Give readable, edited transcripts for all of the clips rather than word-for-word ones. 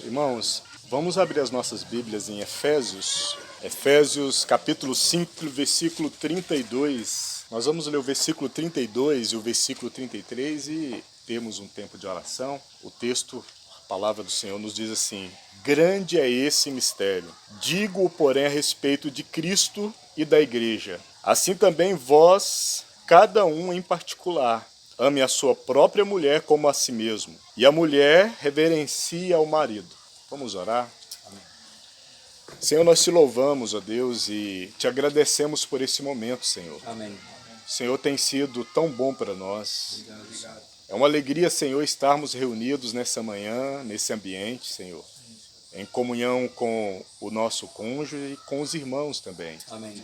Irmãos, vamos abrir as nossas Bíblias em Efésios. Efésios capítulo 5, versículo 32. Nós vamos ler o versículo 32 e o versículo 33 e temos um tempo de oração. O texto, a palavra do Senhor nos diz assim: grande é esse mistério. Digo-o, porém, a respeito de Cristo e da igreja. Assim também vós, cada um em particular, ame a sua própria mulher como a si mesmo, e a mulher reverencie ao marido. Vamos orar? Senhor, nós te louvamos, ó Deus, e te agradecemos por esse momento, Senhor. Amém. O Senhor tem sido tão bom para nós. Obrigado. É uma alegria, Senhor, estarmos reunidos nessa manhã, nesse ambiente, Senhor, em comunhão com o nosso cônjuge e com os irmãos também. Amém.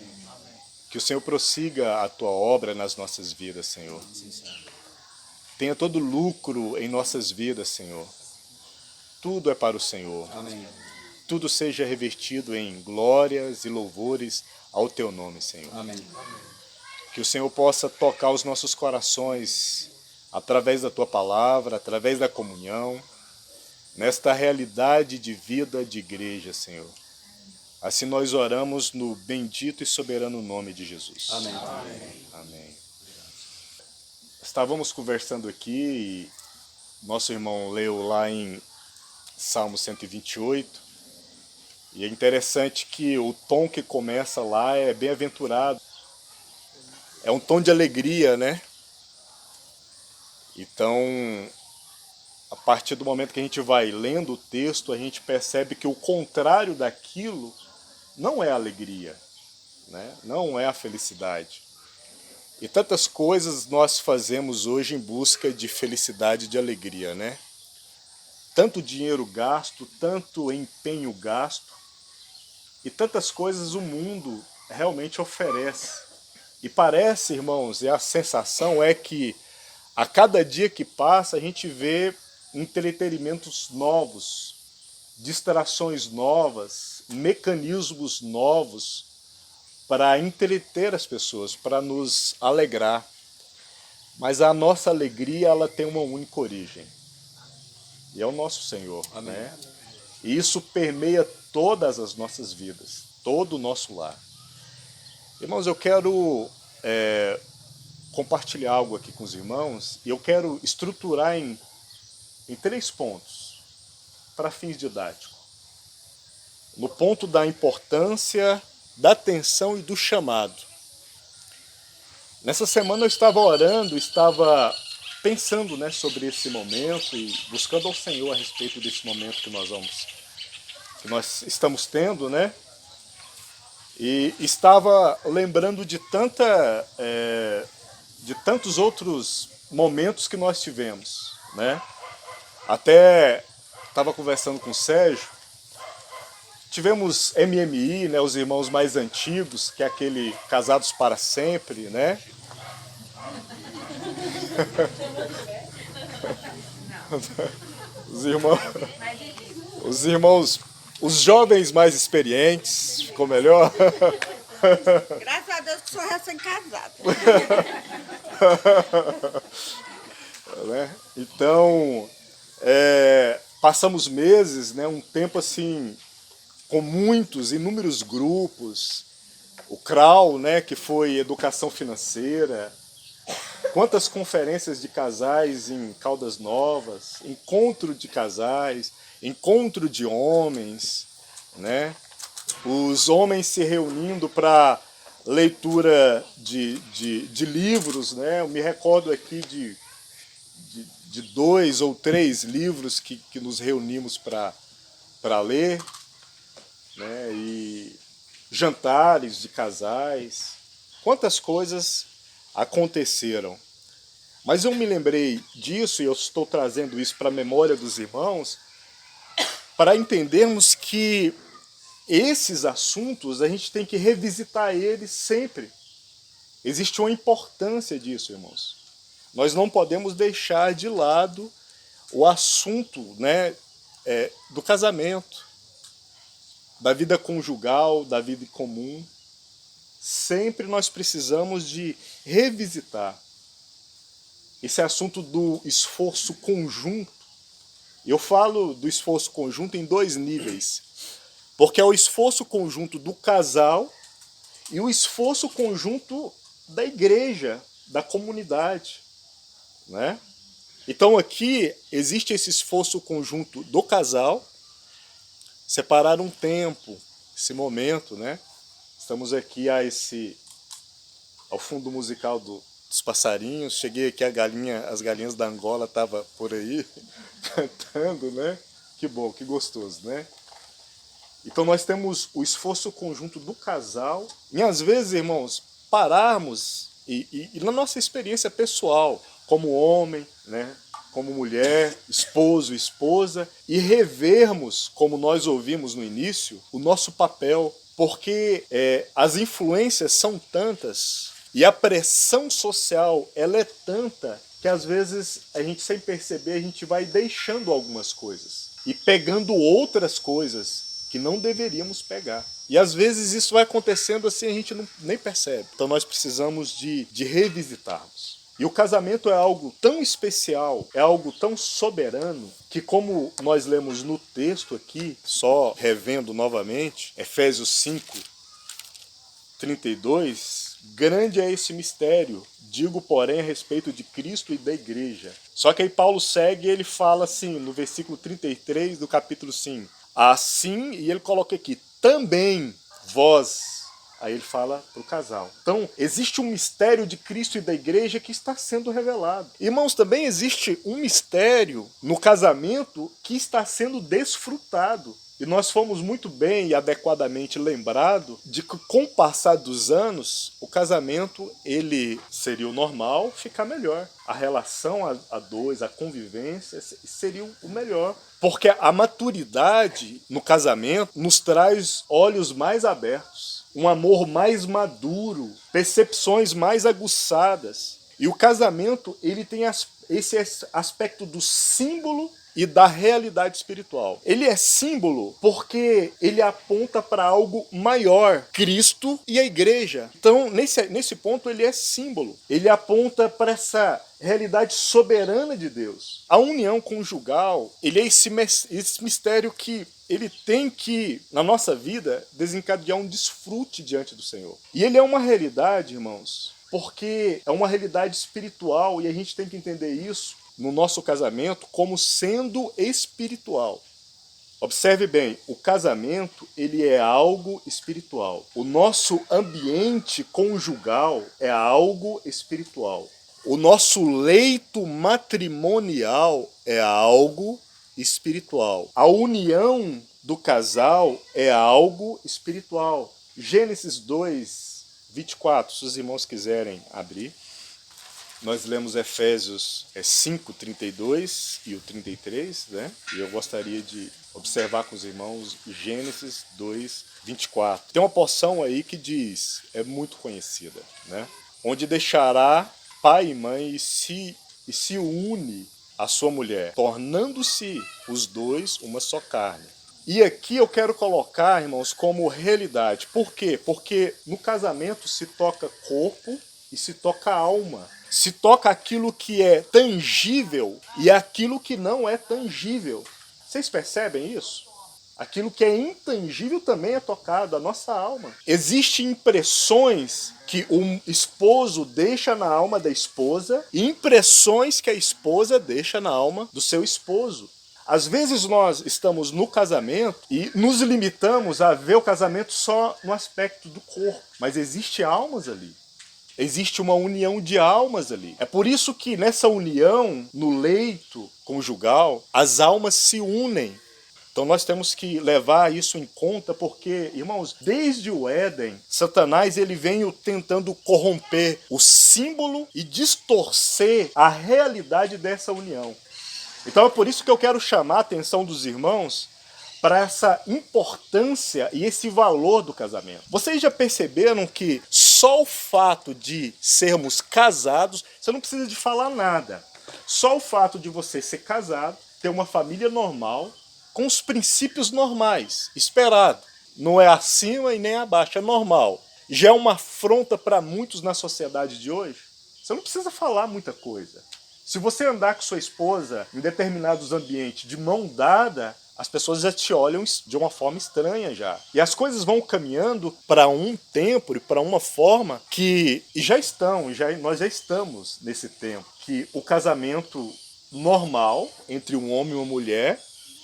Que o Senhor prossiga a tua obra nas nossas vidas, Senhor. Sim, Senhor. Tenha todo lucro em nossas vidas, Senhor. Tudo é para o Senhor. Amém. Tudo seja revertido em glórias e louvores ao teu nome, Senhor. Amém. Que o Senhor possa tocar os nossos corações através da tua palavra, através da comunhão, nesta realidade de vida de igreja, Senhor. Assim nós oramos no bendito e soberano nome de Jesus. Amém. Amém. Estávamos conversando aqui e nosso irmão leu lá em Salmo 128. E é interessante que o tom que começa lá é bem-aventurado. É um tom de alegria, né? Então, a partir do momento que a gente vai lendo o texto, a gente percebe que o contrário daquilo não é a alegria, né? Não é a felicidade. E tantas coisas nós fazemos hoje em busca de felicidade e de alegria, né? Tanto dinheiro gasto, tanto empenho gasto, e tantas coisas o mundo realmente oferece. E parece, irmãos, e a sensação é que a cada dia que passa a gente vê entretenimentos novos, distrações novas, mecanismos novos para entreter as pessoas, para nos alegrar. Mas a nossa alegria, ela tem uma única origem. E é o nosso Senhor. Amém. Né? E isso permeia todas as nossas vidas, todo o nosso lar. Irmãos, eu quero compartilhar algo aqui com os irmãos e eu quero estruturar em 3 pontos para fins didáticos. No ponto da importância, da atenção e do chamado. Nessa semana eu estava orando, estava pensando, né, sobre esse momento e buscando ao Senhor a respeito desse momento que nós estamos tendo, né? E estava lembrando de tantos outros momentos que nós tivemos, né? Até estava conversando com o Sérgio. Tivemos MMI, né, os irmãos mais antigos, que é aquele Casados para Sempre, né? Os irmãos, os jovens mais experientes, ficou melhor? Graças a Deus que sou recém-casado. Né? Então, passamos meses, né, um tempo assim, com inúmeros grupos, o CRAU, né, que foi Educação Financeira, quantas conferências de casais em Caldas Novas, encontro de casais, encontro de homens, né? Os homens se reunindo para leitura de livros, né? Eu me recordo aqui de 2 ou 3 livros que nos reunimos para ler, né? E jantares de casais, quantas coisas aconteceram. Mas eu me lembrei disso e eu estou trazendo isso para a memória dos irmãos para entendermos que esses assuntos a gente tem que revisitar eles sempre. Existe uma importância disso, irmãos. Nós não podemos deixar de lado o assunto, né, do casamento, da vida conjugal, da vida comum. Sempre nós precisamos de revisitar esse assunto do esforço conjunto Eu falo do esforço conjunto em dois níveis, porque é o esforço conjunto do casal e o esforço conjunto da igreja, da comunidade, né? Então aqui existe esse esforço conjunto do casal, separar um tempo, esse momento, né? Estamos aqui ao fundo musical dos passarinhos. Cheguei aqui, as galinhas da Angola estavam por aí cantando, né? Que bom, que gostoso, né? Então nós temos o esforço conjunto do casal. E às vezes, irmãos, pararmos e na nossa experiência pessoal, como homem, né? Como mulher, esposo, esposa, e revermos, como nós ouvimos no início, o nosso papel, porque as influências são tantas e a pressão social ela é tanta que às vezes a gente, sem perceber, a gente vai deixando algumas coisas e pegando outras coisas que não deveríamos pegar. E às vezes isso vai acontecendo assim, a gente nem percebe. Então nós precisamos de revisitarmos. E o casamento é algo tão especial, é algo tão soberano, que como nós lemos no texto aqui, só revendo novamente, Efésios 5, 32, grande é esse mistério, digo, porém, a respeito de Cristo e da igreja. Só que aí Paulo segue e ele fala assim, no versículo 33 do capítulo 5, assim, e ele coloca aqui, também vós. Aí ele fala para o casal. Então, existe um mistério de Cristo e da igreja que está sendo revelado. Irmãos, também existe um mistério no casamento que está sendo desfrutado. E nós fomos muito bem e adequadamente lembrados de que, com o passar dos anos, o casamento ele seria o normal, ficar melhor. A relação a dois, a convivência seria o melhor. Porque a maturidade no casamento nos traz olhos mais abertos, um amor mais maduro, percepções mais aguçadas. E o casamento ele tem esse aspecto do símbolo e da realidade espiritual. Ele é símbolo porque ele aponta para algo maior, Cristo e a igreja. Então, nesse ponto, ele é símbolo. Ele aponta para essa realidade soberana de Deus. A união conjugal, ele é esse mistério que ele tem que, na nossa vida, desencadear um desfrute diante do Senhor. E ele é uma realidade, irmãos, porque é uma realidade espiritual e a gente tem que entender isso no nosso casamento como sendo espiritual. Observe bem, o casamento ele é algo espiritual. O nosso ambiente conjugal é algo espiritual. O nosso leito matrimonial é algo espiritual. A união do casal é algo espiritual. Gênesis 2, 24, se os irmãos quiserem abrir. Nós lemos Efésios 5, 32 e o 33, né? E eu gostaria de observar com os irmãos Gênesis 2, 24. Tem uma porção aí que diz, é muito conhecida, né? Onde deixará pai e mãe e se une à sua mulher, tornando-se os dois uma só carne. E aqui eu quero colocar, irmãos, como realidade. Por quê? Porque no casamento se toca corpo e se toca alma. Se toca aquilo que é tangível e aquilo que não é tangível. Vocês percebem isso? Aquilo que é intangível também é tocado, a nossa alma. Existem impressões que o esposo deixa na alma da esposa e impressões que a esposa deixa na alma do seu esposo. Às vezes nós estamos no casamento e nos limitamos a ver o casamento só no aspecto do corpo, mas existem almas ali. Existe uma união de almas ali. É por isso que nessa união, no leito conjugal, as almas se unem. Então nós temos que levar isso em conta porque, irmãos, desde o Éden, Satanás ele vem tentando corromper o símbolo e distorcer a realidade dessa união. Então é por isso que eu quero chamar a atenção dos irmãos para essa importância e esse valor do casamento. Vocês já perceberam que só o fato de sermos casados, você não precisa de falar nada. Só o fato de você ser casado, ter uma família normal, com os princípios normais, esperado. Não é acima e nem abaixo, é normal. Já é uma afronta para muitos na sociedade de hoje. Você não precisa falar muita coisa. Se você andar com sua esposa em determinados ambientes de mão dada, as pessoas já te olham de uma forma estranha já. E as coisas vão caminhando para um tempo e para uma forma que nós já estamos nesse tempo, que o casamento normal entre um homem e uma mulher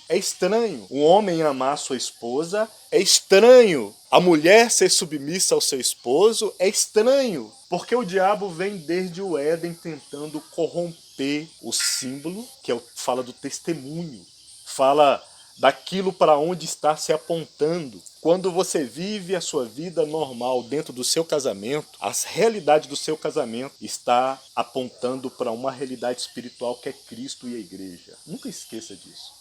é estranho. Um homem amar sua esposa é estranho. A mulher ser submissa ao seu esposo é estranho. Porque o diabo vem desde o Éden tentando corromper o símbolo, fala do testemunho. Fala daquilo para onde está se apontando. Quando você vive a sua vida normal dentro do seu casamento, a realidade do seu casamento está apontando para uma realidade espiritual que é Cristo e a igreja. Nunca esqueça disso.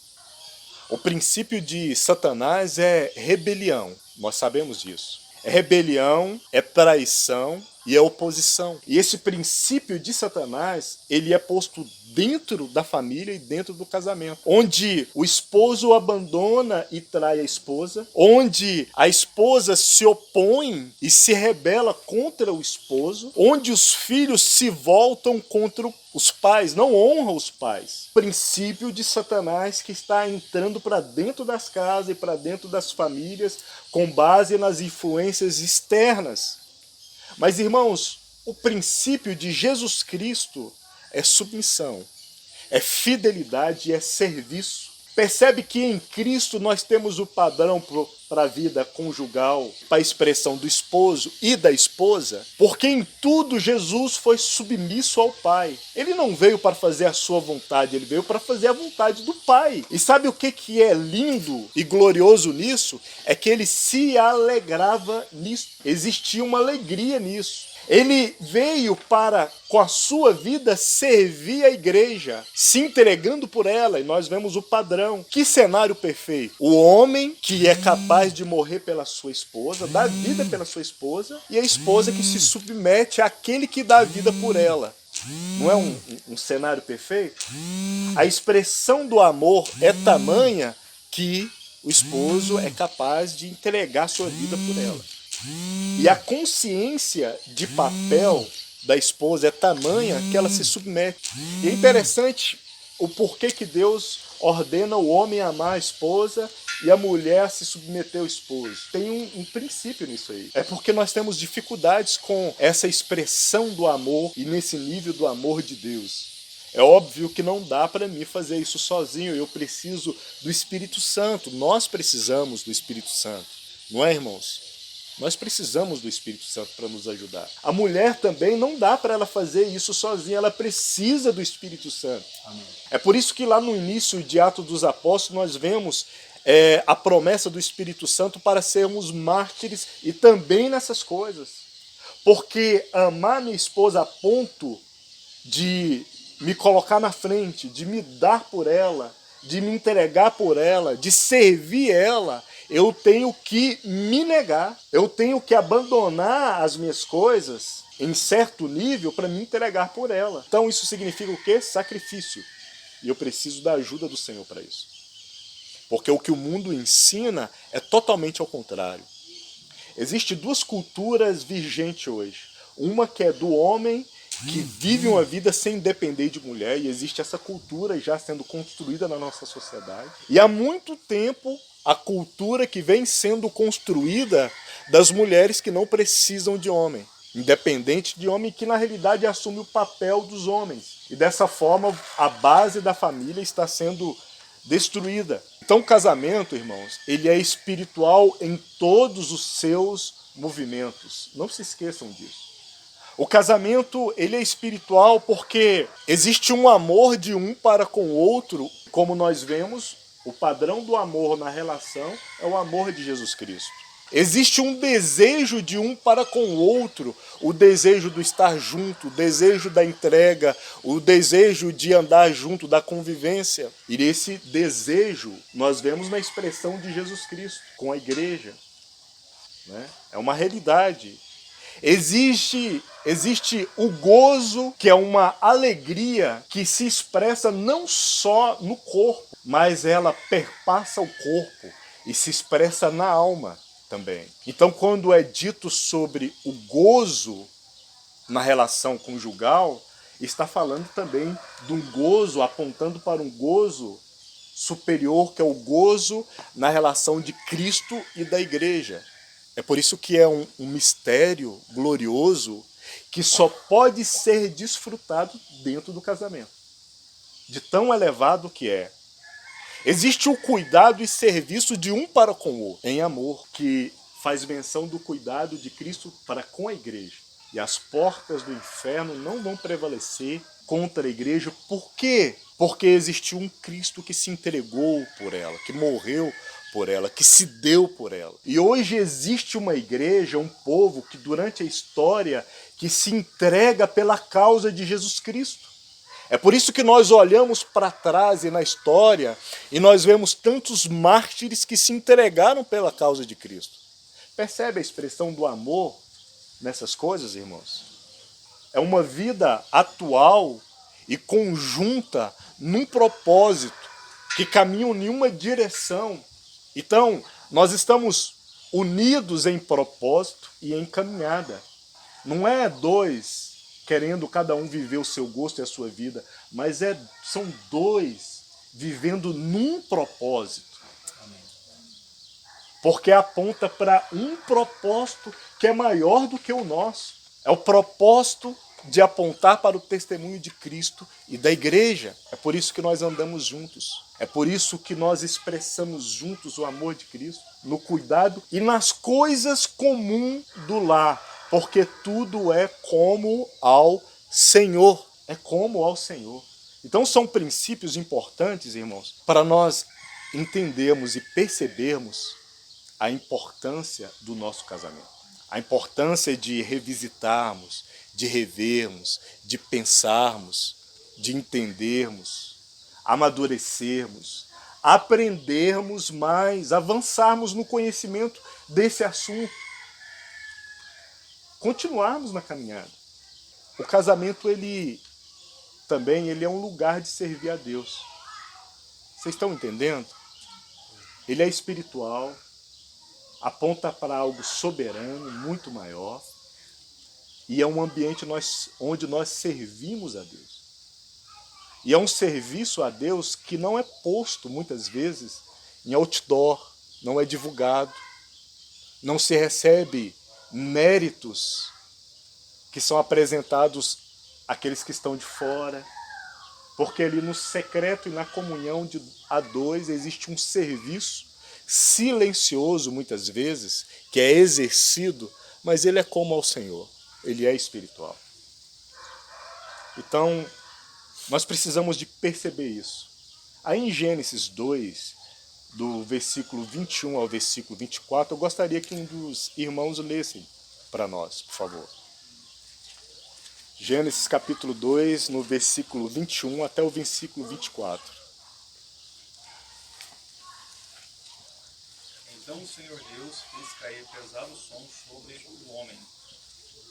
O princípio de Satanás é rebelião, nós sabemos disso. É rebelião, é traição e é oposição. E esse princípio de Satanás, ele é posto dentro da família e dentro do casamento. Onde o esposo abandona e trai a esposa, onde a esposa se opõe e se rebela contra o esposo, onde os filhos se voltam contra os pais, não honram os pais. Princípio de Satanás que está entrando para dentro das casas e para dentro das famílias com base nas influências externas. Mas, irmãos, o princípio de Jesus Cristo é submissão, é fidelidade e é serviço. Percebe que em Cristo nós temos o padrão para a vida conjugal, para a expressão do esposo e da esposa, porque em tudo Jesus foi submisso ao Pai. Ele não veio para fazer a sua vontade, ele veio para fazer a vontade do Pai. E sabe o que é lindo e glorioso nisso? É que ele se alegrava nisso. Existia uma alegria nisso. Ele veio para, com a sua vida, servir a igreja, se entregando por ela, e nós vemos o padrão. Que cenário perfeito! O homem que é capaz de morrer pela sua esposa, dar vida pela sua esposa, e a esposa que se submete àquele que dá vida por ela. Não é um cenário perfeito? A expressão do amor é tamanha que o esposo é capaz de entregar sua vida por ela. E a consciência de papel da esposa é tamanha que ela se submete. E é interessante o porquê que Deus ordena o homem a amar a esposa e a mulher a se submeter ao esposo. Tem um princípio nisso aí. É porque nós temos dificuldades com essa expressão do amor e nesse nível do amor de Deus. É óbvio que não dá para mim fazer isso sozinho. Eu preciso do Espírito Santo. Nós precisamos do Espírito Santo. Não é, irmãos? Nós precisamos do Espírito Santo para nos ajudar. A mulher também não dá para ela fazer isso sozinha, ela precisa do Espírito Santo. Amém. É por isso que lá no início de Atos dos Apóstolos nós vemos a promessa do Espírito Santo para sermos mártires e também nessas coisas. Porque amar minha esposa a ponto de me colocar na frente, de me dar por ela, de me entregar por ela, de servir ela, eu tenho que me negar, eu tenho que abandonar as minhas coisas em certo nível para me entregar por ela. Então isso significa o quê? Sacrifício. E eu preciso da ajuda do Senhor para isso. Porque o que o mundo ensina é totalmente ao contrário. Existem duas culturas vigentes hoje. Uma que é do homem que vive uma vida sem depender de mulher, e existe essa cultura já sendo construída na nossa sociedade. E há muito tempo a cultura que vem sendo construída das mulheres que não precisam de homem, independente de homem, que na realidade assume o papel dos homens. E dessa forma a base da família está sendo destruída. Então o casamento, irmãos, ele é espiritual em todos os seus movimentos. Não se esqueçam disso. O casamento, ele é espiritual porque existe um amor de um para com o outro, como nós vemos. O padrão do amor na relação é o amor de Jesus Cristo. Existe um desejo de um para com o outro, o desejo do estar junto, o desejo da entrega, o desejo de andar junto, da convivência. E esse desejo nós vemos na expressão de Jesus Cristo com a igreja, né? É uma realidade. Existe o gozo, que é uma alegria que se expressa não só no corpo, mas ela perpassa o corpo e se expressa na alma também. Então, quando é dito sobre o gozo na relação conjugal, está falando também de um gozo, apontando para um gozo superior, que é o gozo na relação de Cristo e da igreja. É por isso que é um mistério glorioso que só pode ser desfrutado dentro do casamento, de tão elevado que é. Existe o cuidado e serviço de um para com o outro, em amor, que faz menção do cuidado de Cristo para com a igreja. E as portas do inferno não vão prevalecer contra a igreja. Por quê? Porque existiu um Cristo que se entregou por ela, que morreu por ela, que se deu por ela. E hoje existe uma igreja, um povo que durante a história que se entrega pela causa de Jesus Cristo. É por isso que nós olhamos para trás e na história e nós vemos tantos mártires que se entregaram pela causa de Cristo. Percebe a expressão do amor nessas coisas, irmãos? É uma vida atual e conjunta num propósito que caminham em uma direção. Então, nós estamos unidos em propósito e em caminhada. Não é dois querendo cada um viver o seu gosto e a sua vida, mas são dois vivendo num propósito. Porque aponta para um propósito que é maior do que o nosso. É o propósito de apontar para o testemunho de Cristo e da igreja. É por isso que nós andamos juntos. É por isso que nós expressamos juntos o amor de Cristo, no cuidado e nas coisas comuns do lar. Porque tudo é como ao Senhor. É como ao Senhor. Então são princípios importantes, irmãos, para nós entendermos e percebermos a importância do nosso casamento. A importância de revisitarmos, de revermos, de pensarmos, de entendermos, amadurecermos, aprendermos mais, avançarmos no conhecimento desse assunto, continuarmos na caminhada. O casamento, ele é um lugar de servir a Deus. Vocês estão entendendo? Ele é espiritual, aponta para algo soberano, muito maior, e é um ambiente onde nós servimos a Deus. E é um serviço a Deus que não é posto, muitas vezes, em outdoor, não é divulgado, não se recebe méritos que são apresentados àqueles que estão de fora, porque ali no secreto e na comunhão a dois existe um serviço silencioso, muitas vezes, que é exercido, mas ele é como ao Senhor, ele é espiritual. Então, nós precisamos de perceber isso. Aí em Gênesis 2, do versículo 21 ao versículo 24, eu gostaria que um dos irmãos lessem para nós, por favor. Gênesis capítulo 2, no versículo 21 até o versículo 24. Então o Senhor Deus fez cair pesado som sobre o homem,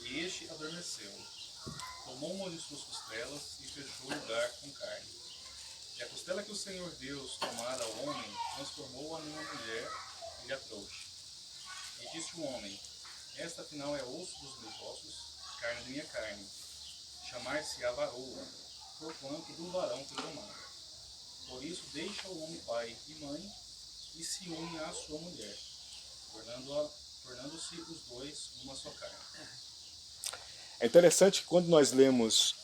e este adormeceu. Tomou uma de suas costelas e fechou o lugar com carne. E a costela que o Senhor Deus tomara ao homem, transformou-a numa mulher e lhe a trouxe. E disse o homem: esta afinal é osso dos meus ossos, carne de minha carne. Chamar-se-á varoa, porquanto do varão foi tomada. Por isso deixa o homem pai e mãe, e se une à sua mulher, tornando-se os dois uma só carne. É interessante que quando nós lemos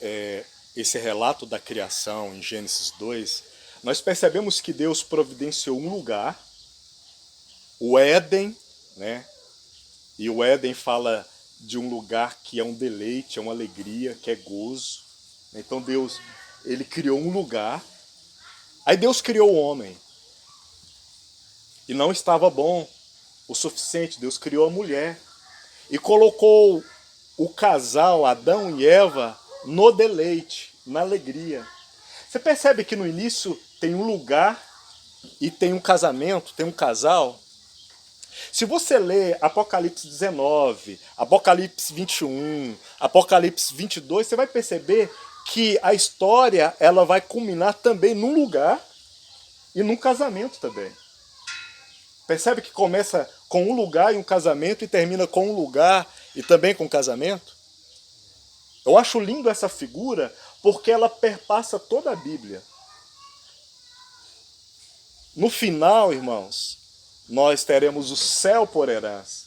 esse relato da criação em Gênesis 2, nós percebemos que Deus providenciou um lugar, o Éden, né? E o Éden fala de um lugar que é um deleite, é uma alegria, que é gozo. Então Deus, ele criou um lugar, aí Deus criou o homem. E não estava bom o suficiente, Deus criou a mulher e colocou o casal, Adão e Eva, no deleite, na alegria. Você percebe que no início tem um lugar e tem um casamento, tem um casal? Se você ler Apocalipse 19, Apocalipse 21, Apocalipse 22, você vai perceber que a história ela vai culminar também num lugar e num casamento também. Percebe que começa com um lugar e um casamento e termina com um lugar e também com um casamento? Eu acho lindo essa figura porque ela perpassa toda a Bíblia. No final, irmãos, nós teremos o céu por herança.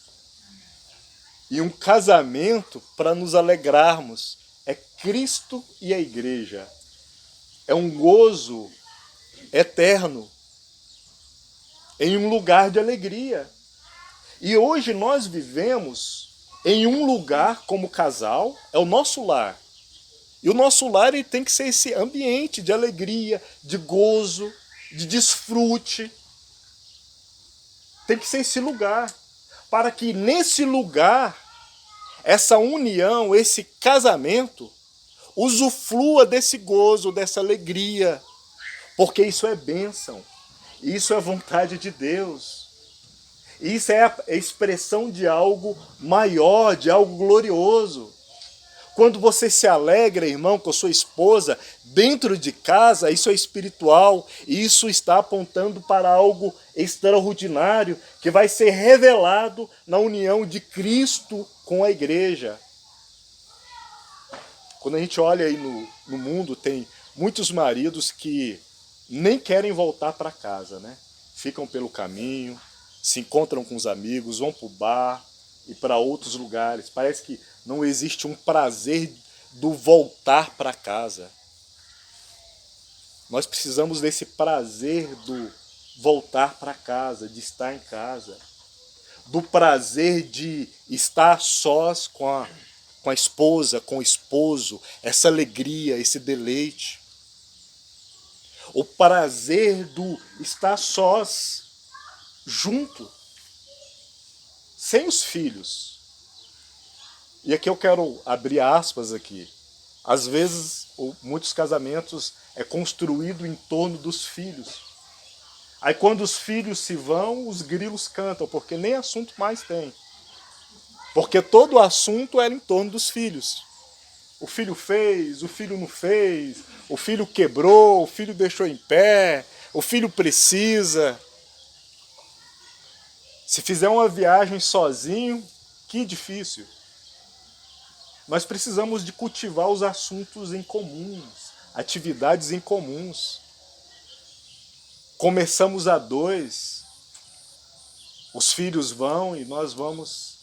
E um casamento para nos alegrarmos. É Cristo e a igreja. É um gozo eterno em um lugar de alegria. E hoje nós vivemos em um lugar como casal, é o nosso lar. E o nosso lar ele tem que ser esse ambiente de alegria, de gozo, de desfrute. Tem que ser esse lugar. Para que nesse lugar, essa união, esse casamento, usufrua desse gozo, dessa alegria. Porque isso é bênção. Isso é vontade de Deus. Isso é a expressão de algo maior, de algo glorioso. Quando você se alegra, irmão, com a sua esposa, dentro de casa, isso é espiritual, e isso está apontando para algo extraordinário, que vai ser revelado na união de Cristo com a igreja. Quando a gente olha aí no mundo, tem muitos maridos que nem querem voltar para casa, né? Ficam pelo caminho, se encontram com os amigos, vão para o bar e para outros lugares. Parece que não existe um prazer do voltar para casa. Nós precisamos desse prazer do voltar para casa, de estar em casa. Do prazer de estar sós com a esposa, com o esposo, essa alegria, esse deleite. O prazer do estar sós, junto, sem os filhos. E aqui eu quero abrir aspas aqui. Às vezes, muitos casamentos é construído em torno dos filhos. Aí quando os filhos se vão, os grilos cantam, porque nem assunto mais tem. Porque todo o assunto era em torno dos filhos. O filho fez, o filho não fez, o filho quebrou, o filho deixou em pé, o filho precisa. Se fizer uma viagem sozinho, que difícil. Nós precisamos de cultivar os assuntos em comuns, atividades em comuns. Começamos a dois, os filhos vão e nós vamos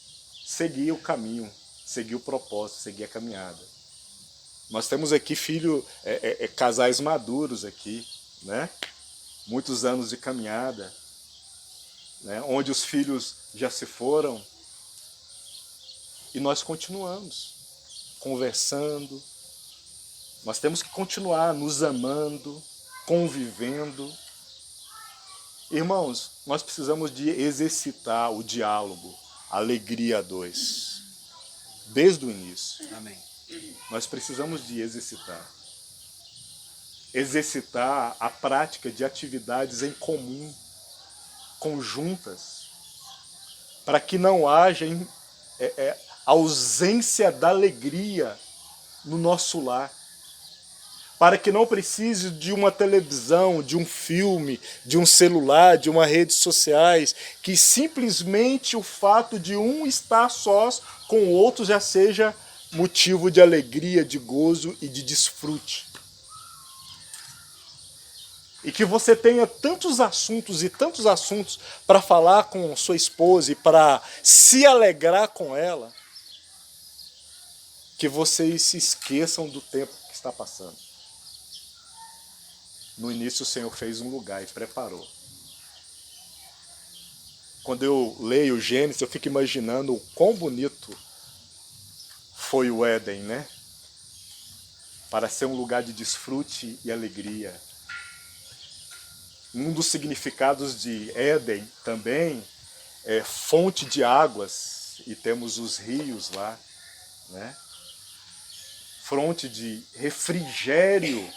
seguir o caminho, seguir o propósito, seguir a caminhada. Nós temos aqui casais maduros aqui, né? Muitos anos de caminhada, né? Onde os filhos já se foram e nós continuamos conversando. Nós temos que continuar nos amando, convivendo. Irmãos, nós precisamos de exercitar o diálogo, a alegria a dois, desde o início. Amém. Nós precisamos de exercitar. Exercitar a prática de atividades em comum, conjuntas, para que não haja ausência da alegria no nosso lar. Para que não precise de uma televisão, de um filme, de um celular, de uma redes sociais, que simplesmente o fato de um estar sós com o outro já seja motivo de alegria, de gozo e de desfrute. E que você tenha tantos assuntos para falar com sua esposa e para se alegrar com ela, que vocês se esqueçam do tempo que está passando. No início o Senhor fez um lugar e preparou. Quando eu leio Gênesis, eu fico imaginando o quão bonito foi o Éden, né? Para ser um lugar de desfrute e alegria. Um dos significados de Éden também é fonte de águas, e temos os rios lá, né? Fonte de refrigério.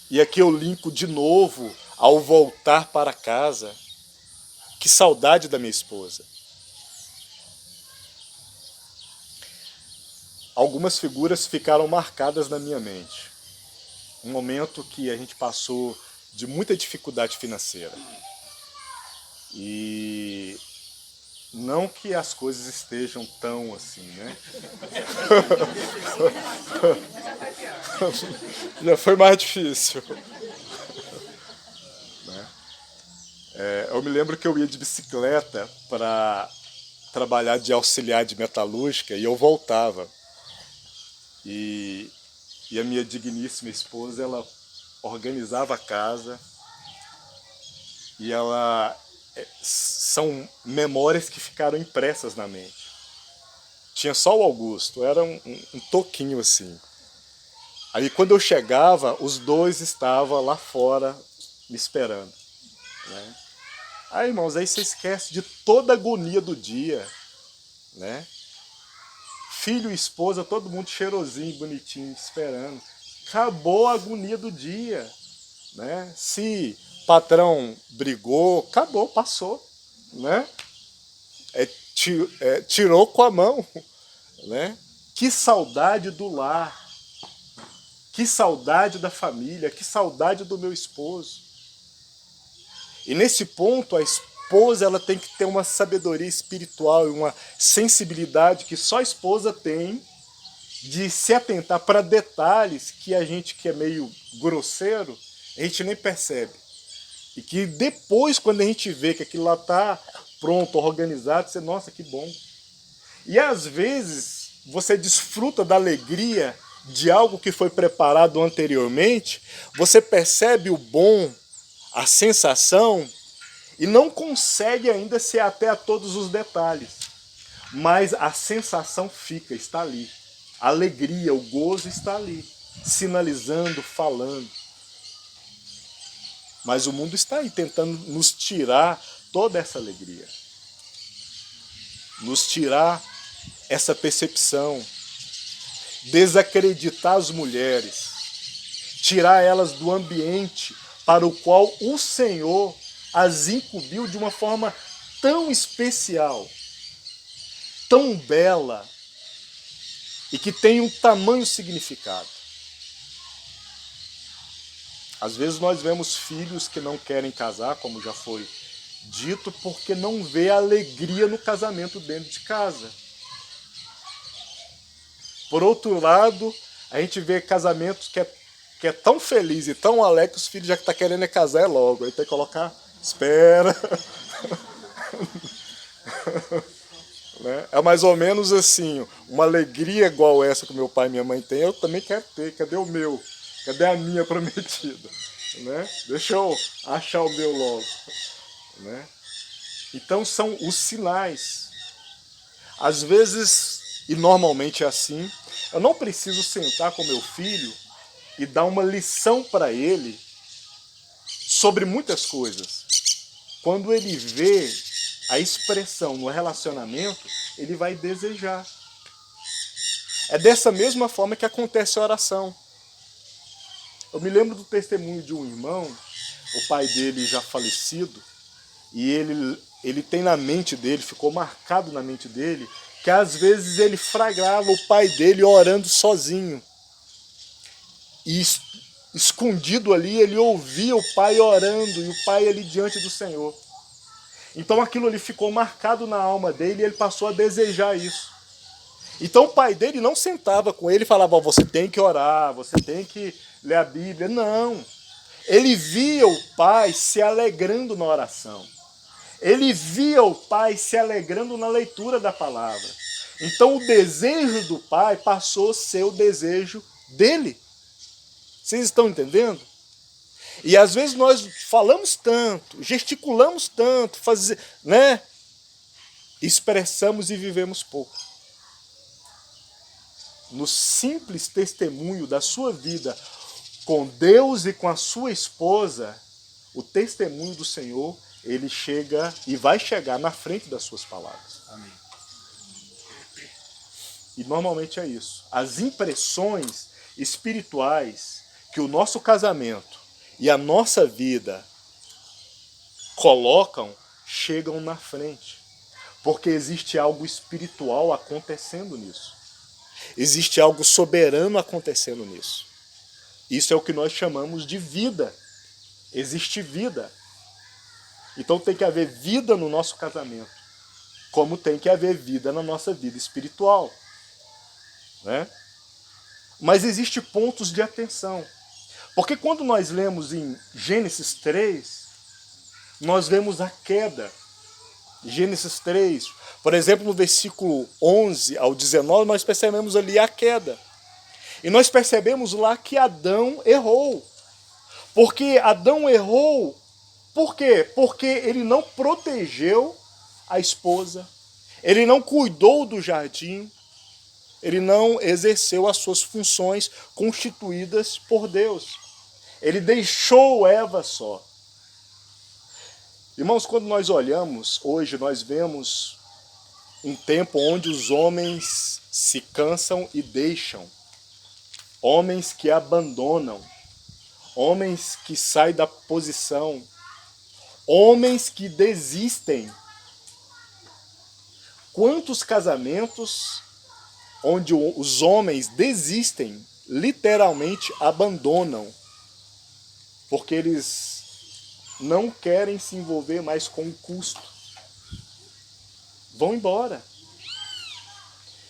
E aqui eu linko de novo ao voltar para casa. Que saudade da minha esposa. Algumas figuras ficaram marcadas na minha mente. Um momento que a gente passou de muita dificuldade financeira. E Não que as coisas estejam tão assim, né? Já foi mais difícil. Eu me lembro que eu ia de bicicleta para trabalhar de auxiliar de metalúrgica e eu voltava. E a minha digníssima esposa, ela organizava a casa e são memórias que ficaram impressas na mente. Tinha só o Augusto, era um toquinho assim. Aí quando eu chegava, os dois estavam lá fora me esperando, né? Aí, irmãos, aí você esquece de toda a agonia do dia, né? Filho e esposa, todo mundo cheirosinho, bonitinho, esperando. Acabou a agonia do dia, né? Se patrão brigou, acabou, passou, né? Tirou com a mão, né? Que saudade do lar, que saudade da família, que saudade do meu esposo. E nesse ponto a esposa ela tem que ter uma sabedoria espiritual e uma sensibilidade que só a esposa tem de se atentar para detalhes que a gente que é meio grosseiro, a gente nem percebe. E que depois, quando a gente vê que aquilo lá está pronto, organizado, você, nossa, que bom. E às vezes você desfruta da alegria de algo que foi preparado anteriormente, você percebe o bom, a sensação, e não consegue ainda se ater a todos os detalhes. Mas a sensação fica, está ali. A alegria, o gozo está ali, sinalizando, falando. Mas o mundo está aí tentando nos tirar toda essa alegria. Nos tirar essa percepção. Desacreditar as mulheres. Tirar elas do ambiente para o qual o Senhor as incumbiu de uma forma tão especial, tão bela, e que tem um tamanho significado. Às vezes nós vemos filhos que não querem casar, como já foi dito, porque não vê a alegria no casamento dentro de casa. Por outro lado, a gente vê casamentos que é tão feliz e tão alegre que os filhos já estão querendo casar logo. Aí tem que colocar, espera. Né? É mais ou menos assim, uma alegria igual essa que meu pai e minha mãe têm, eu também quero ter. Cadê o meu? Cadê a minha prometida? Né? Deixa eu achar o meu logo. Né? Então são os sinais. Às vezes, e normalmente é assim, eu não preciso sentar com meu filho e dar uma lição para ele sobre muitas coisas. Quando ele vê a expressão no relacionamento, ele vai desejar. É dessa mesma forma que acontece a oração. Eu me lembro do testemunho de um irmão, o pai dele já falecido, e ele tem na mente dele, ficou marcado na mente dele, que às vezes ele flagrava o pai dele orando sozinho. E escondido ali, ele ouvia o pai orando, e o pai ali diante do Senhor. Então aquilo ali ficou marcado na alma dele e ele passou a desejar isso. Então o pai dele não sentava com ele e falava, você tem que orar, você tem que ler a Bíblia. Não. Ele via o pai se alegrando na oração. Ele via o pai se alegrando na leitura da palavra. Então o desejo do pai passou a ser o desejo dele. Vocês estão entendendo? E às vezes nós falamos tanto, gesticulamos tanto, né? Expressamos e vivemos pouco. No simples testemunho da sua vida com Deus e com a sua esposa, o testemunho do Senhor, ele chega e vai chegar na frente das suas palavras. Amém. E normalmente é isso. As impressões espirituais que o nosso casamento e a nossa vida colocam, chegam na frente. Porque existe algo espiritual acontecendo nisso. Existe algo soberano acontecendo nisso. Isso é o que nós chamamos de vida. Existe vida. Então tem que haver vida no nosso casamento. como tem que haver vida na nossa vida espiritual, né? Mas existem pontos de atenção. Porque quando nós lemos em Gênesis 3, nós vemos a queda. Gênesis 3, por exemplo, no versículo 11 ao 19, nós percebemos ali a queda. E nós percebemos lá que Adão errou. Porque Adão errou, por quê? Porque ele não protegeu a esposa, ele não cuidou do jardim, ele não exerceu as suas funções constituídas por Deus. Ele deixou Eva só. Irmãos, quando nós olhamos, hoje nós vemos um tempo onde os homens se cansam e deixam. Homens que abandonam. Homens que saem da posição. Homens que desistem. Quantos casamentos onde os homens desistem, literalmente abandonam, porque eles não querem se envolver mais com o custo. Vão embora.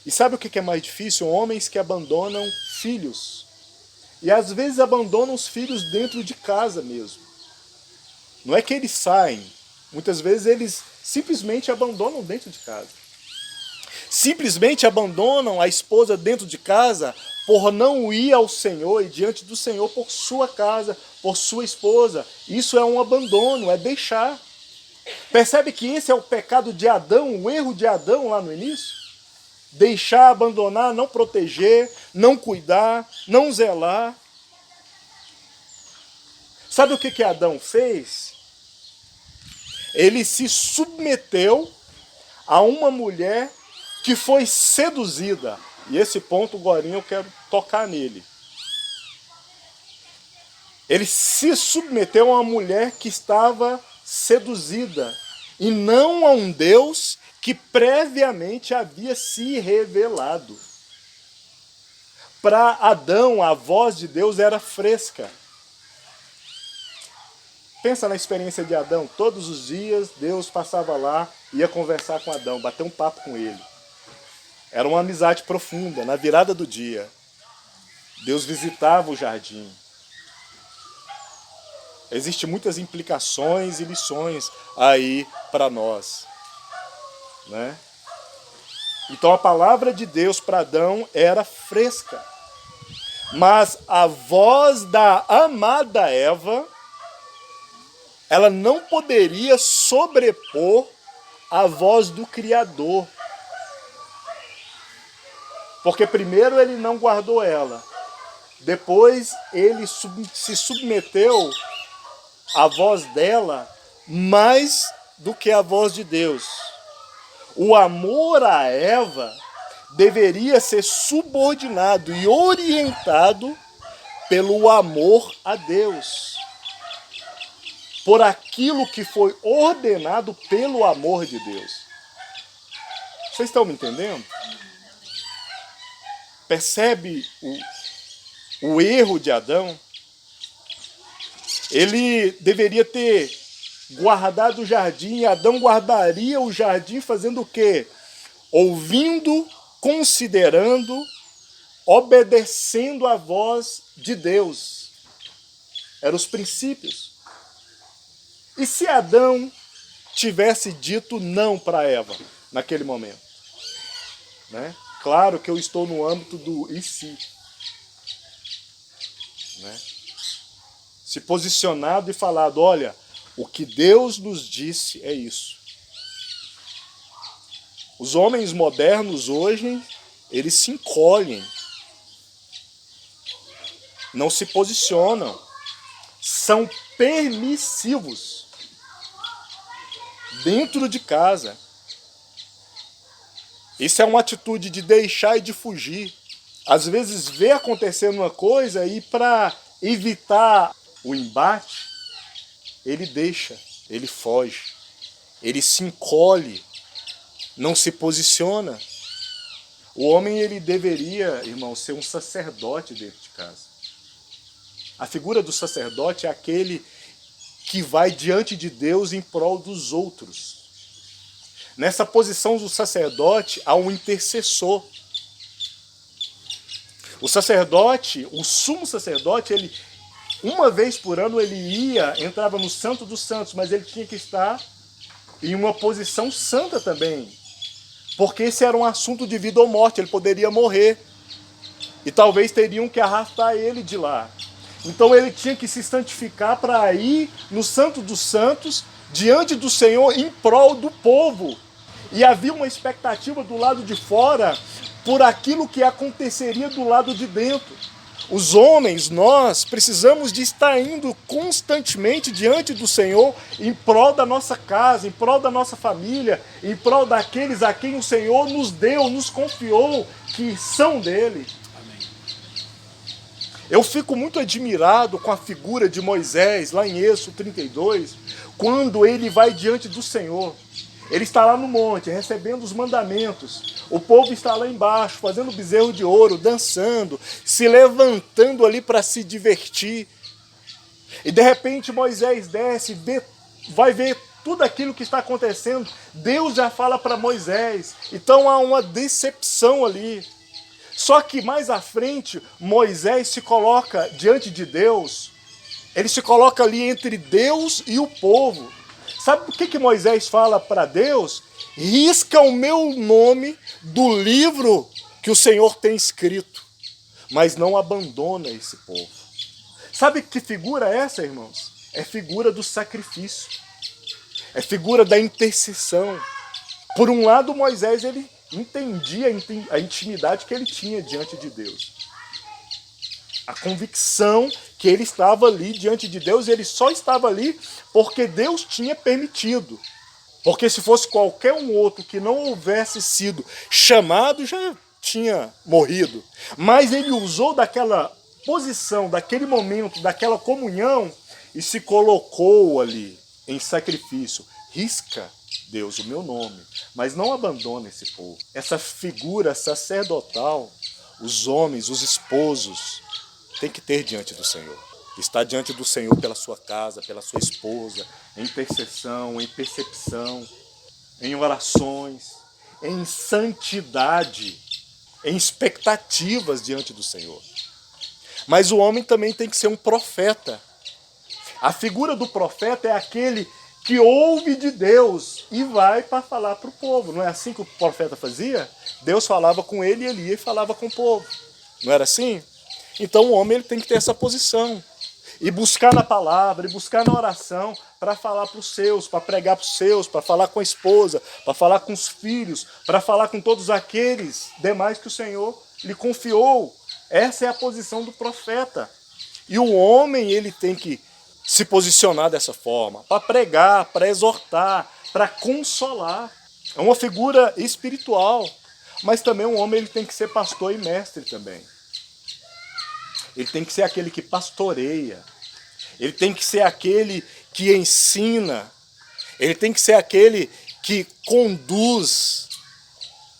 E sabe o que é mais difícil? Homens que abandonam filhos. E às vezes abandonam os filhos dentro de casa mesmo. Não é que eles saem. Muitas vezes eles simplesmente abandonam dentro de casa. Simplesmente abandonam a esposa dentro de casa por não ir ao Senhor e diante do Senhor por sua casa, por sua esposa. Isso é um abandono, é deixar. Percebe que esse é o pecado de Adão, o erro de Adão lá no início? Deixar, abandonar, não proteger, não cuidar, não zelar. Sabe o que Adão fez? Ele se submeteu a uma mulher que foi seduzida. E esse ponto, Gorinho, eu quero tocar nele. Ele se submeteu a uma mulher que estava seduzida, e não a um Deus que previamente havia se revelado. Para Adão, a voz de Deus era fresca. Pensa na experiência de Adão. Todos os dias Deus passava lá, ia conversar com Adão, bater um papo com ele. Era uma amizade profunda. Na virada do dia, Deus visitava o jardim. Existem muitas implicações e lições aí para nós, né? Então a palavra de Deus para Adão era fresca. Mas a voz da amada Eva, ela não poderia sobrepor a voz do Criador. Porque primeiro ele não guardou ela. Depois ele se submeteu à voz dela mais do que a voz de Deus. O amor a Eva deveria ser subordinado e orientado pelo amor a Deus. Por aquilo que foi ordenado pelo amor de Deus. Vocês estão me entendendo? Percebe o erro de Adão? Ele deveria ter guardado o jardim, e Adão guardaria o jardim fazendo o quê? Ouvindo, considerando, obedecendo a voz de Deus. Eram os princípios. E se Adão tivesse dito não para Eva naquele momento? Né? Claro que eu estou no âmbito do e se. Né? Se posicionado e falado, olha, o que Deus nos disse é isso. Os homens modernos hoje, eles se encolhem. Não se posicionam. São permissivos. Dentro de casa. Isso é uma atitude de deixar e de fugir. Às vezes vê acontecendo uma coisa e para evitar o embate, ele deixa, ele foge, ele se encolhe, não se posiciona. O homem, ele deveria, irmão, ser um sacerdote dentro de casa. A figura do sacerdote é aquele que vai diante de Deus em prol dos outros. Nessa posição do sacerdote há um intercessor. O sacerdote, o sumo sacerdote, ele uma vez por ano ele entrava no Santo dos Santos, mas ele tinha que estar em uma posição santa também. Porque esse era um assunto de vida ou morte, ele poderia morrer. E talvez teriam que arrastar ele de lá. Então ele tinha que se santificar para ir no Santo dos Santos, diante do Senhor, em prol do povo. E havia uma expectativa do lado de fora por aquilo que aconteceria do lado de dentro. Os homens, nós, precisamos de estar indo constantemente diante do Senhor em prol da nossa casa, em prol da nossa família, em prol daqueles a quem o Senhor nos deu, nos confiou, que são dele. Eu fico muito admirado com a figura de Moisés, lá em Êxodo 32, quando ele vai diante do Senhor. Ele está lá no monte, recebendo os mandamentos. O povo está lá embaixo, fazendo bezerro de ouro, dançando, se levantando ali para se divertir. E de repente Moisés desce, vai ver tudo aquilo que está acontecendo. Deus já fala para Moisés. Então há uma decepção ali. Só que mais à frente, Moisés se coloca diante de Deus. Ele se coloca ali entre Deus e o povo. Sabe o que Moisés fala para Deus? Risca o meu nome do livro que o Senhor tem escrito, mas não abandona esse povo. Sabe que figura é essa, irmãos? É figura do sacrifício. É figura da intercessão. Por um lado, Moisés ele entendia a intimidade que ele tinha diante de Deus. A convicção que ele estava ali diante de Deus, ele só estava ali porque Deus tinha permitido. Porque se fosse qualquer um outro que não houvesse sido chamado, já tinha morrido. Mas ele usou daquela posição, daquele momento, daquela comunhão e se colocou ali em sacrifício. Risca, Deus, o meu nome, mas não abandona esse povo. Essa figura sacerdotal, os homens, os esposos, tem que ter diante do Senhor. Estar diante do Senhor pela sua casa, pela sua esposa, em intercessão, em percepção, em orações, em santidade, em expectativas diante do Senhor. Mas o homem também tem que ser um profeta. A figura do profeta é aquele que ouve de Deus e vai para falar para o povo. Não é assim que o profeta fazia? Deus falava com ele e ele ia e falava com o povo. Não era assim? Então o homem ele tem que ter essa posição. E buscar na palavra, e buscar na oração, para falar para os seus, para pregar para os seus, para falar com a esposa, para falar com os filhos, para falar com todos aqueles demais que o Senhor lhe confiou. Essa é a posição do profeta. E o homem ele tem que se posicionar dessa forma, para pregar, para exortar, para consolar. É uma figura espiritual, mas também um homem ele tem que ser pastor e mestre também. Ele tem que ser aquele que pastoreia. Ele tem que ser aquele que ensina. Ele tem que ser aquele que conduz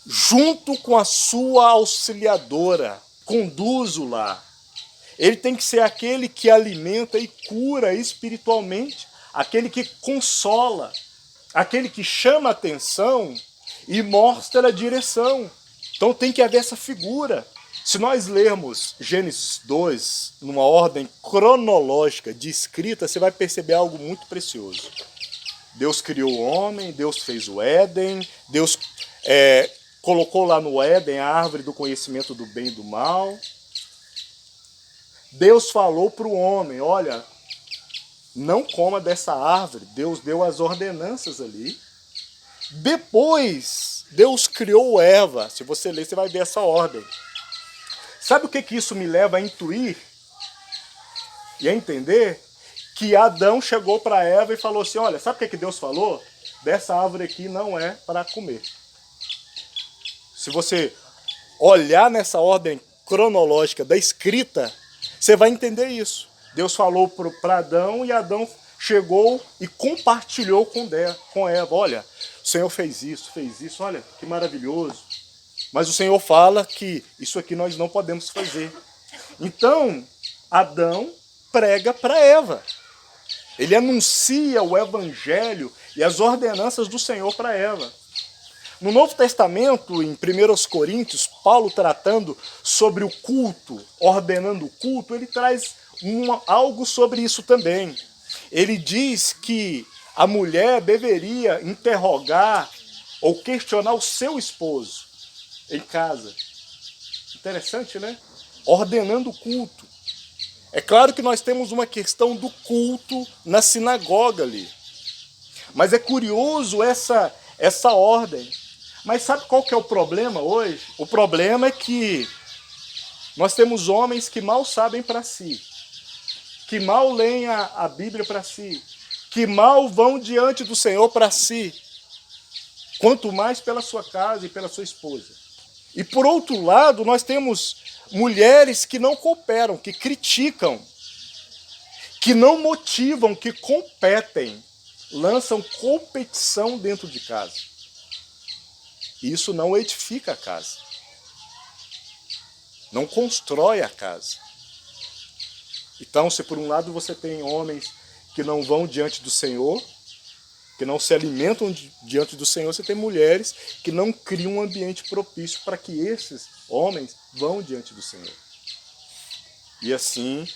junto com a sua auxiliadora. Conduz o lar. Ele tem que ser aquele que alimenta e cura espiritualmente. Aquele que consola. Aquele que chama a atenção e mostra a direção. Então tem que haver essa figura. Se nós lermos Gênesis 2, numa ordem cronológica de escrita, você vai perceber algo muito precioso. Deus criou o homem, Deus fez o Éden, Deus colocou lá no Éden a árvore do conhecimento do bem e do mal. Deus falou para o homem, olha, não coma dessa árvore. Deus deu as ordenanças ali. Depois, Deus criou Eva. Se você ler, você vai ver essa ordem. Sabe o que isso me leva a intuir e a entender? Que Adão chegou para Eva e falou assim, olha, sabe o que Deus falou? Dessa árvore aqui não é para comer. Se você olhar nessa ordem cronológica da escrita, você vai entender isso. Deus falou para Adão e Adão chegou e compartilhou com Eva. Olha, o Senhor fez isso, olha que maravilhoso. Mas o Senhor fala que isso aqui nós não podemos fazer. Então, Adão prega para Eva. Ele anuncia o evangelho e as ordenanças do Senhor para Eva. No Novo Testamento, em 1 Coríntios, Paulo tratando sobre o culto, ordenando o culto, ele traz algo sobre isso também. Ele diz que a mulher deveria interrogar ou questionar o seu esposo em casa. Interessante, né? Ordenando o culto. É claro que nós temos uma questão do culto na sinagoga ali. Mas é curioso essa ordem. Mas sabe qual que é o problema hoje? O problema é que nós temos homens que mal sabem para si, que mal leem a Bíblia para si, que mal vão diante do Senhor para si, quanto mais pela sua casa e pela sua esposa. E por outro lado, nós temos mulheres que não cooperam, que criticam, que não motivam, que competem, lançam competição dentro de casa. Isso não edifica a casa. Não constrói a casa. Então, se por um lado você tem homens que não vão diante do Senhor, que não se alimentam diante do Senhor, você tem mulheres que não criam um ambiente propício para que esses homens vão diante do Senhor. E assim,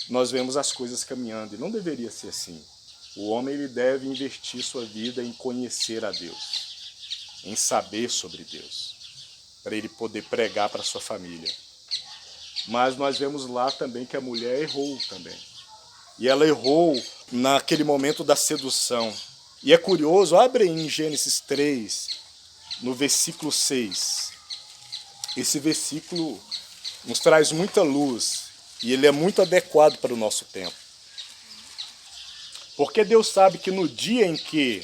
nós vemos as coisas caminhando, e não deveria ser assim. O homem ele deve investir sua vida em conhecer a Deus, em saber sobre Deus, para ele poder pregar para sua família. Mas nós vemos lá também que a mulher errou também. E ela errou naquele momento da sedução. E é curioso, abre em Gênesis 3, no versículo 6. Esse versículo nos traz muita luz e ele é muito adequado para o nosso tempo. Porque Deus sabe que no dia em que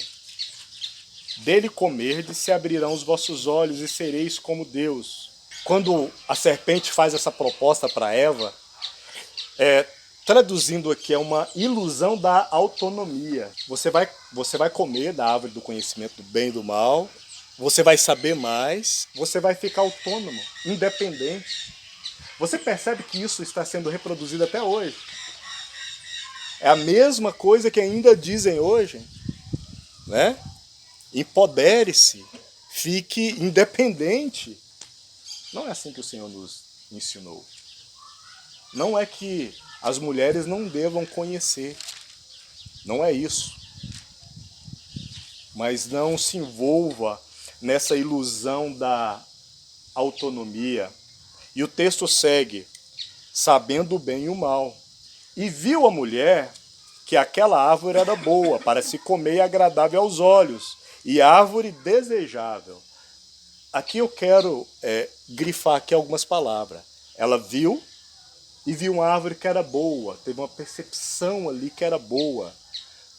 dele comerdes, se abrirão os vossos olhos e sereis como Deus. Quando a serpente faz essa proposta para Eva, traduzindo aqui, é uma ilusão da autonomia. Você vai comer da árvore do conhecimento do bem e do mal, você vai saber mais, você vai ficar autônomo, independente. Você percebe que isso está sendo reproduzido até hoje? É a mesma coisa que ainda dizem hoje, né? Empodere-se, fique independente. Não é assim que o Senhor nos ensinou. Não é que as mulheres não devam conhecer. Não é isso. Mas não se envolva nessa ilusão da autonomia. E o texto segue, sabendo o bem e o mal. E viu a mulher que aquela árvore era boa para se comer e agradável aos olhos, e árvore desejável. Aqui eu quero grifar aqui algumas palavras. Ela viu e viu uma árvore que era boa, teve uma percepção ali que era boa.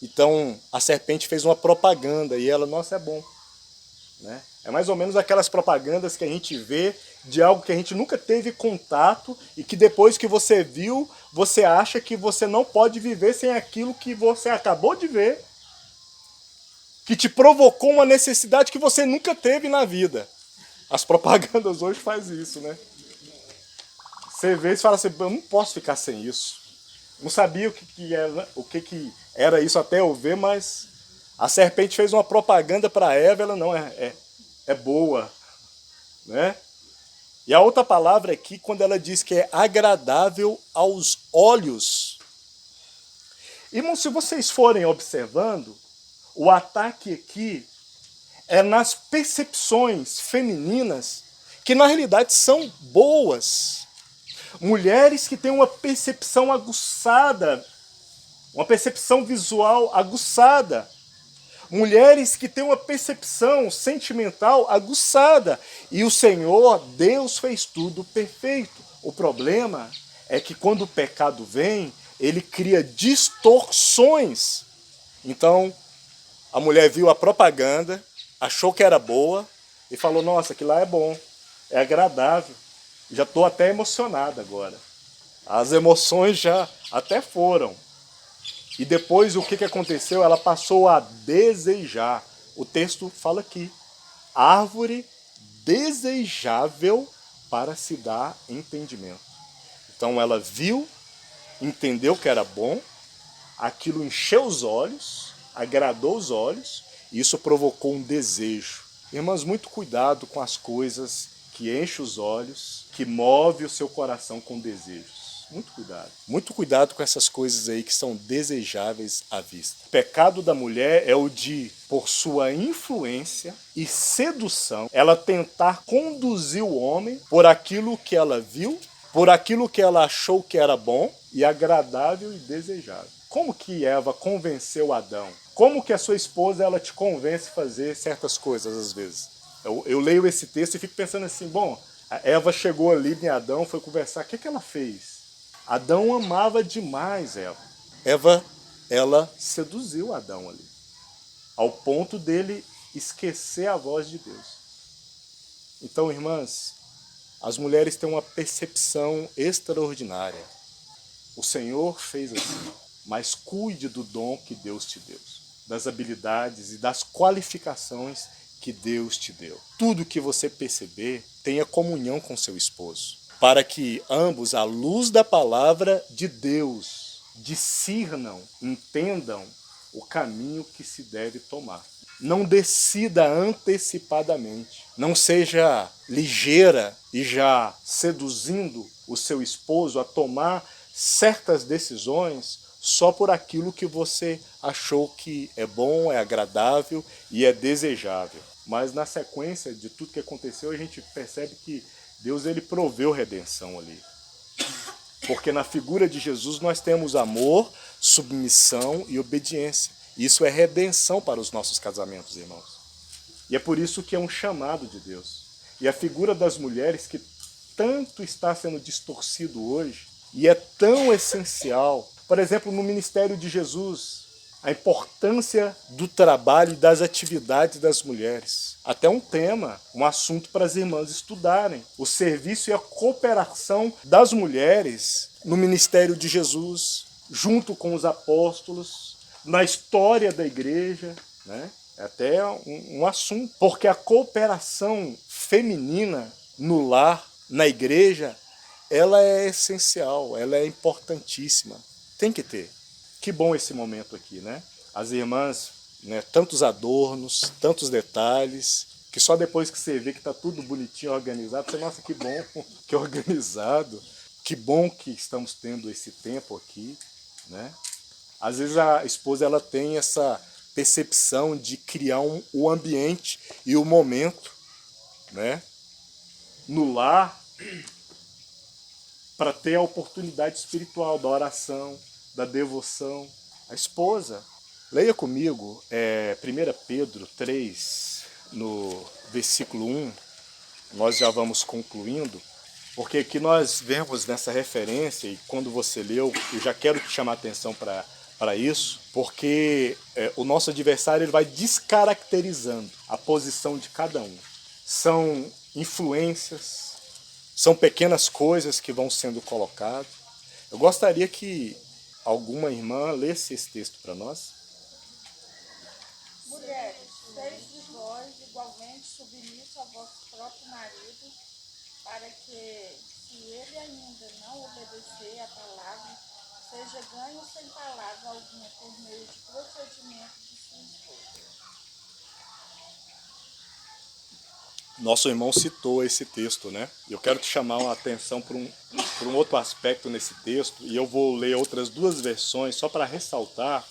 Então a serpente fez uma propaganda e ela, nossa, é bom. Né? É mais ou menos aquelas propagandas que a gente vê de algo que a gente nunca teve contato e que depois que você viu, você acha que você não pode viver sem aquilo que você acabou de ver, que te provocou uma necessidade que você nunca teve na vida. As propagandas hoje fazem isso, né? Você vê e fala assim, eu não posso ficar sem isso. Não sabia o que era isso até eu ver, mas a serpente fez uma propaganda para Eva, ela não é boa, né? E a outra palavra aqui, quando ela diz que é agradável aos olhos. Irmão, se vocês forem observando, o ataque aqui é nas percepções femininas, que na realidade são boas. Mulheres que têm uma percepção aguçada, uma percepção visual aguçada. Mulheres que têm uma percepção sentimental aguçada. E o Senhor, Deus, fez tudo perfeito. O problema é que quando o pecado vem, ele cria distorções. Então, a mulher viu a propaganda, achou que era boa e falou, nossa, aquilo lá é bom, é agradável. Já estou até emocionada agora. As emoções já até foram. E depois o que aconteceu? Ela passou a desejar. O texto fala aqui, árvore desejável para se dar entendimento. Então ela viu, entendeu que era bom, aquilo encheu os olhos, agradou os olhos, e isso provocou um desejo. Irmãos, muito cuidado com as coisas que enchem os olhos, que move o seu coração com desejos. Muito cuidado. Muito cuidado com essas coisas aí que são desejáveis à vista. O pecado da mulher é o de, por sua influência e sedução, ela tentar conduzir o homem por aquilo que ela viu, por aquilo que ela achou que era bom e agradável e desejável. Como que Eva convenceu Adão? Como que a sua esposa ela te convence a fazer certas coisas às vezes? Eu leio esse texto e fico pensando assim, bom, a Eva chegou ali em Adão, foi conversar, o que ela fez? Adão amava demais Eva. Eva, ela seduziu Adão ali, ao ponto dele esquecer a voz de Deus. Então, irmãs, as mulheres têm uma percepção extraordinária. O Senhor fez assim, mas cuide do dom que Deus te deu, das habilidades e das qualificações que Deus te deu. Tudo que você perceber, tenha comunhão com seu esposo, para que ambos, à luz da palavra de Deus, discernam, entendam o caminho que se deve tomar. Não decida antecipadamente. Não seja ligeira e já seduzindo o seu esposo a tomar certas decisões só por aquilo que você achou que é bom, é agradável e é desejável. Mas na sequência de tudo que aconteceu, a gente percebe que Deus ele proveu redenção ali. Porque na figura de Jesus nós temos amor, submissão e obediência. Isso é redenção para os nossos casamentos, irmãos. E é por isso que é um chamado de Deus. E a figura das mulheres que tanto está sendo distorcido hoje e é tão essencial. Por exemplo, no ministério de Jesus, a importância do trabalho e das atividades das mulheres. Até um tema, um assunto para as irmãs estudarem. O serviço e a cooperação das mulheres no ministério de Jesus, junto com os apóstolos, na história da igreja, né? É até um assunto. Porque a cooperação feminina no lar, na igreja, ela é essencial, ela é importantíssima. Tem que ter. Que bom esse momento aqui, né? As irmãs, né, tantos adornos, tantos detalhes, que só depois que você vê que está tudo bonitinho, organizado, você, nossa, que bom, que organizado, que bom que estamos tendo esse tempo aqui, né? Às vezes a esposa ela tem essa percepção de criar o ambiente e o momento, né, no lar, para ter a oportunidade espiritual da oração, da devoção. A esposa, leia comigo 1 Pedro 3, no versículo 1, nós já vamos concluindo, porque aqui nós vemos nessa referência, e quando você leu, eu já quero te chamar a atenção para isso, porque o nosso adversário ele vai descaracterizando a posição de cada um. São influências, são pequenas coisas que vão sendo colocadas. Eu gostaria que alguma irmã lesse esse texto para nós. Mulheres, sede vós igualmente submissos ao vosso próprio marido, para que, se ele ainda não obedecer à palavra, seja ganho sem palavra alguma por meio de procedimento de sua esposa. Nosso irmão citou esse texto, né? Eu quero te chamar a atenção para um outro aspecto nesse texto, e eu vou ler outras duas versões só para ressaltar.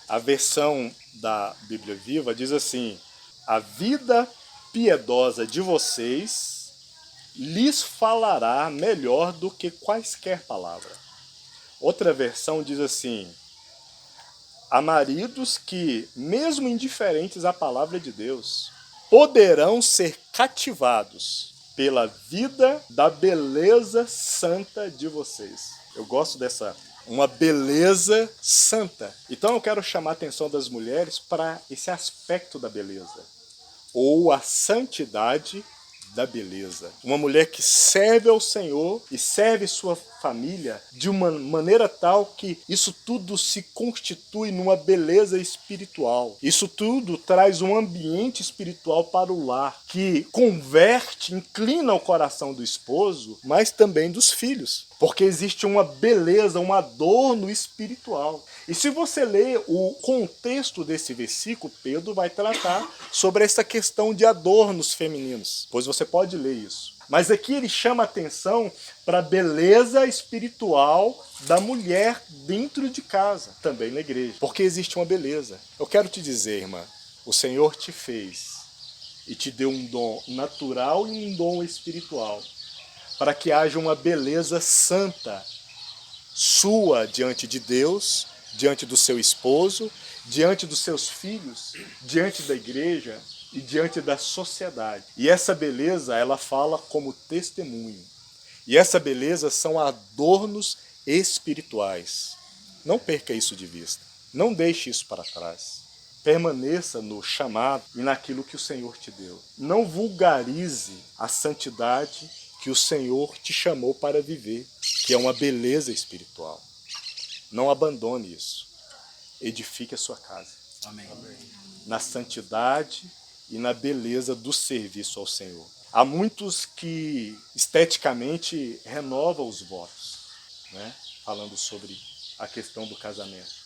A versão da Bíblia Viva diz assim: a vida piedosa de vocês lhes falará melhor do que quaisquer palavras. Outra versão diz assim: há maridos que, mesmo indiferentes à palavra de Deus, poderão ser cativados pela vida da beleza santa de vocês. Eu gosto dessa, uma beleza santa. Então eu quero chamar a atenção das mulheres para esse aspecto da beleza, ou a santidade da beleza. Uma mulher que serve ao Senhor e serve sua família de uma maneira tal que isso tudo se constitui numa beleza espiritual. Isso tudo traz um ambiente espiritual para o lar, que converte, inclina o coração do esposo, mas também dos filhos. Porque existe uma beleza, um adorno espiritual. E se você ler o contexto desse versículo, Pedro vai tratar sobre essa questão de adornos femininos. Pois você pode ler isso. Mas aqui ele chama atenção para a beleza espiritual da mulher dentro de casa, também na igreja. Porque existe uma beleza. Eu quero te dizer, irmã, o Senhor te fez e te deu um dom natural e um dom espiritual, para que haja uma beleza santa sua diante de Deus, diante do seu esposo, diante dos seus filhos, diante da igreja e diante da sociedade. E essa beleza, ela fala como testemunho. E essa beleza são adornos espirituais. Não perca isso de vista. Não deixe isso para trás. Permaneça no chamado e naquilo que o Senhor te deu. Não vulgarize a santidade que o Senhor te chamou para viver, que é uma beleza espiritual. Não abandone isso. Edifique a sua casa. Amém. Na santidade e na beleza do serviço ao Senhor. Há muitos que esteticamente renovam os votos, né? Falando sobre a questão do casamento.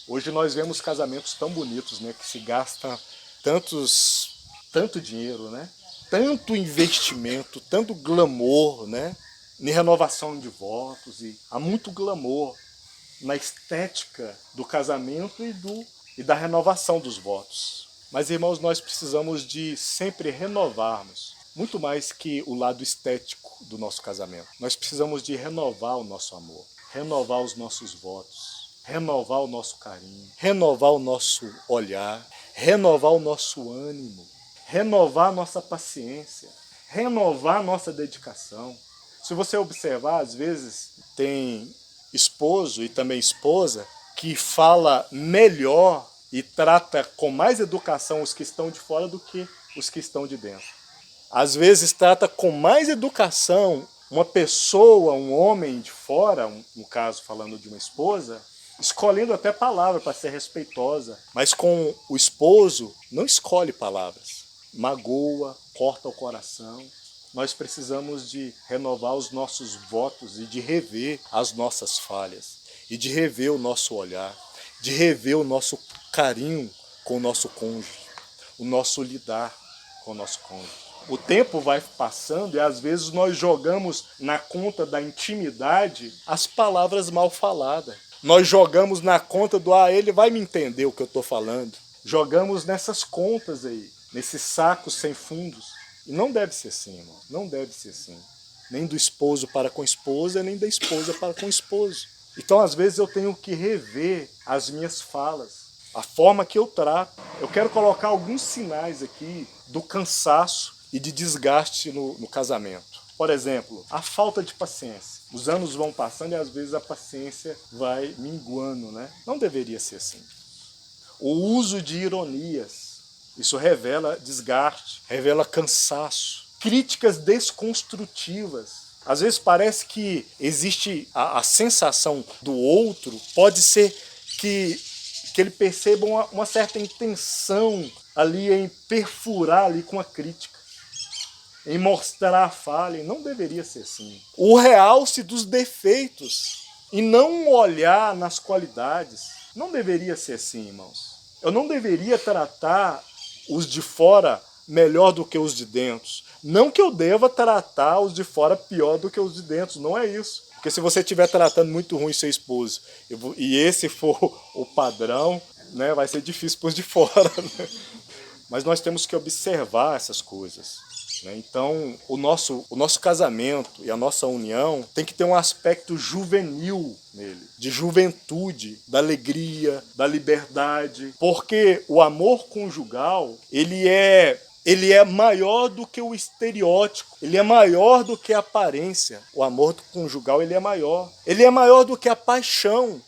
Hoje nós vemos casamentos tão bonitos, né? Que se gasta tanto dinheiro, né? Tanto investimento, tanto glamour, né? Em renovação de votos. E há muito glamour na estética do casamento e da renovação dos votos. Mas, irmãos, nós precisamos de sempre renovarmos, muito mais que o lado estético do nosso casamento. Nós precisamos de renovar o nosso amor, renovar os nossos votos, renovar o nosso carinho, renovar o nosso olhar, renovar o nosso ânimo, renovar a nossa paciência, renovar a nossa dedicação. Se você observar, às vezes tem esposo e também esposa que fala melhor e trata com mais educação os que estão de fora do que os que estão de dentro. Às vezes trata com mais educação uma pessoa, um homem de fora, no caso falando de uma esposa, escolhendo até palavra para ser respeitosa, mas com o esposo não escolhe palavras, magoa, corta o coração. Nós precisamos de renovar os nossos votos e de rever as nossas falhas, e de rever o nosso olhar, de rever o nosso carinho com o nosso cônjuge, o nosso lidar com o nosso cônjuge. O tempo vai passando e às vezes nós jogamos na conta da intimidade as palavras mal faladas. Nós jogamos na conta do, ele vai me entender o que eu estou falando. Jogamos nessas contas aí, nesses sacos sem fundos. E não deve ser assim, irmão. Não deve ser assim. Nem do esposo para com a esposa, nem da esposa para com o esposo. Então, às vezes, eu tenho que rever as minhas falas, a forma que eu trato. Eu quero colocar alguns sinais aqui do cansaço e de desgaste no casamento. Por exemplo, a falta de paciência. Os anos vão passando e às vezes a paciência vai minguando, né? Não deveria ser assim. O uso de ironias. Isso revela desgaste, revela cansaço. Críticas desconstrutivas. Às vezes parece que existe a sensação do outro, pode ser que ele perceba uma certa intenção ali em perfurar ali com a crítica, em mostrar a falha, e não deveria ser assim. O realce dos defeitos e não olhar nas qualidades, não deveria ser assim, irmãos. Eu não deveria tratar os de fora melhor do que os de dentro. Não que eu deva tratar os de fora pior do que os de dentro, não é isso. Porque se você estiver tratando muito ruim seu esposo e esse for o padrão, né, vai ser difícil para os de fora. Né? Mas nós temos que observar essas coisas. Né? Então, o nosso casamento e a nossa união tem que ter um aspecto juvenil nele, de juventude, da alegria, da liberdade. Porque o amor conjugal, ele é maior do que o estereótipo, ele é maior do que a aparência. O amor conjugal, ele é maior do que a paixão.